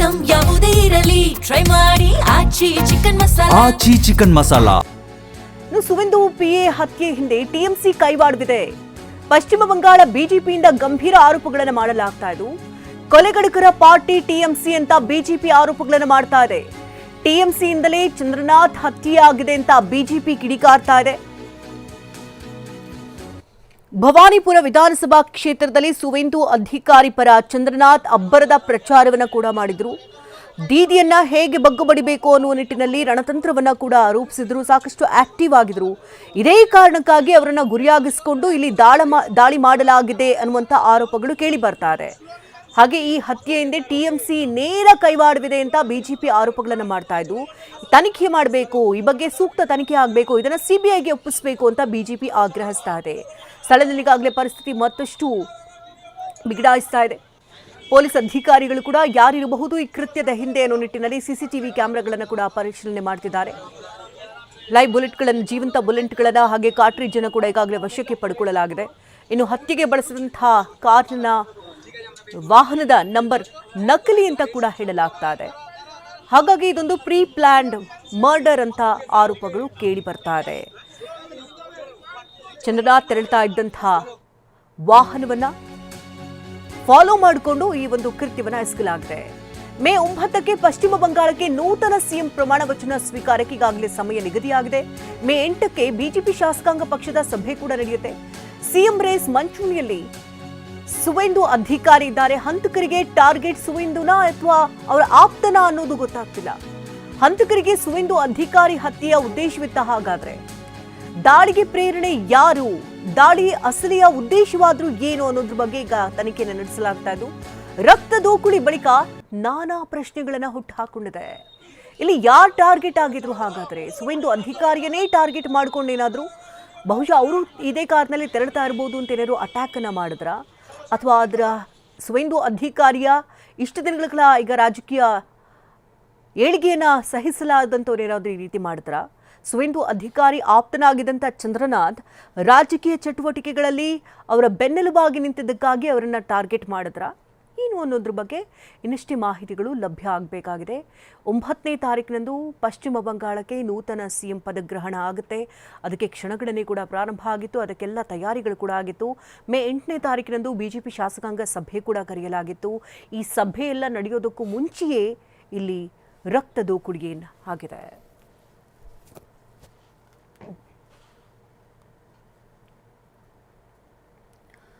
Item ಯಾವುದೇ ಇರಲಿ try ಮಾಡಿ ಆಚಿ ಚಿಕನ್ ಮಸಾಲಾ. ಸುವೆಂದು ಪಿಎ ಹತ್ಯೆ ಹಿಂದೆ ಟಿಎಂಸಿ ಕೈವಾಡವಿದೆ. ಪಶ್ಚಿಮ ಬಂಗಾಳ ಬಿಜೆಪಿಯಿಂದ ಗಂಭೀರ ಆರೋಪಗಳನ್ನು ಮಾಡಲಾಗ್ತಾ ಇದ್ದು, ಕೊಲೆಗಡುಕರ ಪಾರ್ಟಿ ಟಿಎಂಸಿ ಅಂತ ಬಿಜೆಪಿ ಆರೋಪಗಳನ್ನು ಮಾಡ್ತಾ ಇದೆ. ಟಿಎಂಸಿಯಿಂದಲೇ ಚಂದ್ರನಾಥ್ ಹತ್ಯೆಯಾಗಿದೆ ಅಂತ ಬಿಜೆಪಿ ಕಿಡಿಕಾರ್ತಾ ಇದೆ. ಭವಾನಿಪುರ ವಿಧಾನಸಭಾ ಕ್ಷೇತ್ರದಲ್ಲಿ ಸುವೆಂದು ಅಧಿಕಾರಿ ಪರ ಚಂದ್ರನಾಥ್ ಅಬ್ಬರದ ಪ್ರಚಾರವನ್ನ ಕೂಡ ಮಾಡಿದ್ರು. ದೀದಿಯನ್ನ ಹೇಗೆ ಬಗ್ಗುಬಡಿಬೇಕು ಅನ್ನುವ ನಿಟ್ಟಿನಲ್ಲಿ ರಣತಂತ್ರವನ್ನ ಕೂಡ ರೂಪಿಸಿದ್ರು. ಸಾಕಷ್ಟು ಆಕ್ಟಿವ್ ಆಗಿದ್ರು. ಇದೇ ಕಾರಣಕ್ಕಾಗಿ ಅವರನ್ನ ಗುರಿಯಾಗಿಸಿಕೊಂಡು ಇಲ್ಲಿ ದಾಳಿ ಮಾಡಲಾಗಿದೆ ಅನ್ನುವಂಥ ಆರೋಪಗಳು ಕೇಳಿ ಬರ್ತಾರೆ. ಹಾಗೆ ಈ ಹತ್ಯೆಯಿಂದ ಟಿಎಂಸಿ ನೇರ ಕೈವಾಡವಿದೆ ಅಂತ ಬಿಜೆಪಿ ಆರೋಪಗಳನ್ನು ಮಾಡ್ತಾ ಇದ್ದು, ತನಿಖೆ ಮಾಡಬೇಕು, ಈ ಬಗ್ಗೆ ಸೂಕ್ತ ತನಿಖೆ ಆಗಬೇಕು, ಇದನ್ನ ಸಿಬಿಐಗೆ ಒಪ್ಪಿಸಬೇಕು ಅಂತ ಬಿಜೆಪಿ ಆಗ್ರಹಿಸ್ತಾ ಇದೆ. ಸ್ಥಳದಲ್ಲಿ ಈಗಾಗಲೇ ಪರಿಸ್ಥಿತಿ ಮತ್ತಷ್ಟು ಬಿಗಡಾಯಿಸ್ತಾ ಇದೆ. ಪೊಲೀಸ್ ಅಧಿಕಾರಿಗಳು ಕೂಡ ಯಾರಿರಬಹುದು ಈ ಕೃತ್ಯದ ಹಿಂದೆ ಅನ್ನೋ ನಿಟ್ಟಿನಲ್ಲಿ ಸಿಸಿಟಿವಿ ಕ್ಯಾಮೆರಾಗಳನ್ನು ಕೂಡ ಪರಿಶೀಲನೆ ಮಾಡ್ತಿದ್ದಾರೆ. ಲೈವ್ ಬುಲೆಟ್ಗಳನ್ನು, ಜೀವಂತ ಬುಲೆಟ್ಗಳನ್ನು ಹಾಗೆ ಕಾರ್ಟ್ರಿಜ್ ಅನ್ನು ಕೂಡ ಈಗಾಗಲೇ ವಶಕ್ಕೆ ಪಡ್ಕೊಳ್ಳಲಾಗಿದೆ. ಇನ್ನು ಹತ್ಯೆಗೆ ಬಳಸಿದಂತಹ ಕಾರ್ನ ವಾಹನದ ನಂಬರ್ ನಕಲಿ ಅಂತ ಕೂಡ ಹೇಳಲಾಗ್ತಾ ಇದೆ. ಹಾಗಾಗಿ ಇದೊಂದು ಪ್ರೀ ಪ್ಲಾನ್ಡ್ ಮರ್ಡರ್ ಅಂತ ಆರೋಪಗಳು ಕೇಳಿ ಬರ್ತಾ ಇದೆ. ಚಂದ್ರನಾಥ್ ತೆರಳ್ತಾ ಇದ್ದಂತಹ ವಾಹನವನ್ನ ಫಾಲೋ ಮಾಡಿಕೊಂಡು ಈ ಒಂದು ಕೃತ್ಯವನ್ನ ಎಸಗಲಾಗಿದೆ. ಮೇ 9ಕ್ಕೆ ಪಶ್ಚಿಮ ಬಂಗಾಳಕ್ಕೆ ನೂತನ ಸಿಎಂ ಪ್ರಮಾಣ ವಚನ ಸ್ವೀಕಾರಕ್ಕೆ ಈಗಾಗಲೇ ಸಮಯ ನಿಗದಿಯಾಗಿದೆ. ಮೇ 8ಕ್ಕೆ ಬಿಜೆಪಿ ಶಾಸಕಾಂಗ ಪಕ್ಷದ ಸಭೆ ಕೂಡ ನಡೆಯುತ್ತೆ. ಸಿಎಂ ರೇಸ್ ಮಂಚೂಣಿಯಲ್ಲಿ ಸುವೆಂದು ಅಧಿಕಾರಿ ಇದ್ದಾರೆ. ಹಂತಕರಿಗೆ ಟಾರ್ಗೆಟ್ ಸುವೆಂದುನಾ ಅಥವಾ ಅವರ ಆಪ್ತನ ಅನ್ನೋದು ಗೊತ್ತಾಗ್ತಿಲ್ಲ. ಹಂತಕರಿಗೆ ಸುವೆಂದು ಅಧಿಕಾರಿ ಹತ್ಯೆಯ ಉದ್ದೇಶವಿತ್ತ. ಹಾಗಾದ್ರೆ ದಾಳಿಗೆ ಪ್ರೇರಣೆ ಯಾರು, ದಾಳಿ ಅಸಲಿಯ ಉದ್ದೇಶವಾದ್ರೂ ಏನು ಅನ್ನೋದ್ರ ಬಗ್ಗೆ ಈಗ ತನಿಖೆಯನ್ನು ನಡೆಸಲಾಗ್ತಾ ಇದ್ದು, ರಕ್ತ ದೋಕುಳಿ ಬಳಿಕ ನಾನಾ ಪ್ರಶ್ನೆಗಳನ್ನ ಹುಟ್ಟುಹಾಕೊಂಡಿದೆ. ಇಲ್ಲಿ ಯಾರು ಟಾರ್ಗೆಟ್ ಆಗಿದ್ರು? ಹಾಗಾದ್ರೆ ಸುವೆಂದು ಅಧಿಕಾರಿಯನ್ನೇ ಟಾರ್ಗೆಟ್ ಮಾಡ್ಕೊಂಡೇನಾದ್ರು ಬಹುಶಃ ಅವರು ಇದೇ ಕಾರ್ನಲ್ಲಿ ತೆರಳ್ತಾ ಇರ್ಬೋದು ಅಂತ ಏನಾದ್ರು ಅಟ್ಯಾಕ್ ಅನ್ನ ಮಾಡಿದ್ರ, ಅಥವಾ ಅದರ ಸುವೆಂದು ಅಧಿಕಾರಿಯ ಇಷ್ಟು ದಿನಗಳ ಈಗ ರಾಜಕೀಯ ಏಳಿಗೆಯನ್ನ ಸಹಿಸಲಾದಂಥವ್ರು ಏನಾದರೂ ಈ ರೀತಿ ಮಾಡಿದ್ರ? ಸುವೆಂದು ಅಧಿಕಾರಿ ಆಪ್ತನಾಗಿದ್ದಂಥ ಚಂದ್ರನಾಥ್ ರಾಜಕೀಯ ಚಟುವಟಿಕೆಗಳಲ್ಲಿ ಅವರ ಬೆನ್ನೆಲುಬಾಗಿ ನಿಂತಿದ್ದಕ್ಕಾಗಿ ಅವರನ್ನು ಟಾರ್ಗೆಟ್ ಮಾಡಿದ್ರ ಏನು ಅನ್ನೋದ್ರ ಬಗ್ಗೆ ಇನ್ನಷ್ಟೇ ಮಾಹಿತಿಗಳು ಲಭ್ಯ ಆಗಬೇಕಾಗಿದೆ. 9ನೇ ತಾರೀಕಿನಂದು ಪಶ್ಚಿಮ ಬಂಗಾಳಕ್ಕೆ ನೂತನ ಸಿಎಂ ಪದಗ್ರಹಣ ಆಗುತ್ತೆ. ಅದಕ್ಕೆ ಕ್ಷಣಗಣನೆ ಕೂಡ ಪ್ರಾರಂಭ ಆಗಿತ್ತು. ಅದಕ್ಕೆಲ್ಲ ತಯಾರಿಗಳು ಕೂಡ ಆಗಿತ್ತು. ಮೇ 8ನೇ ತಾರೀಕಿನಂದು ಬಿಜೆಪಿ ಶಾಸಕಾಂಗ ಸಭೆ ಕೂಡ ಕರೆಯಲಾಗಿತ್ತು. ಈ ಸಭೆ ಎಲ್ಲ ನಡೆಯೋದಕ್ಕೂ ಮುಂಚೆಯೇ ಇಲ್ಲಿ ರಕ್ತ ದೋಕುಳಿಯೇನು ಆಗಿದೆ.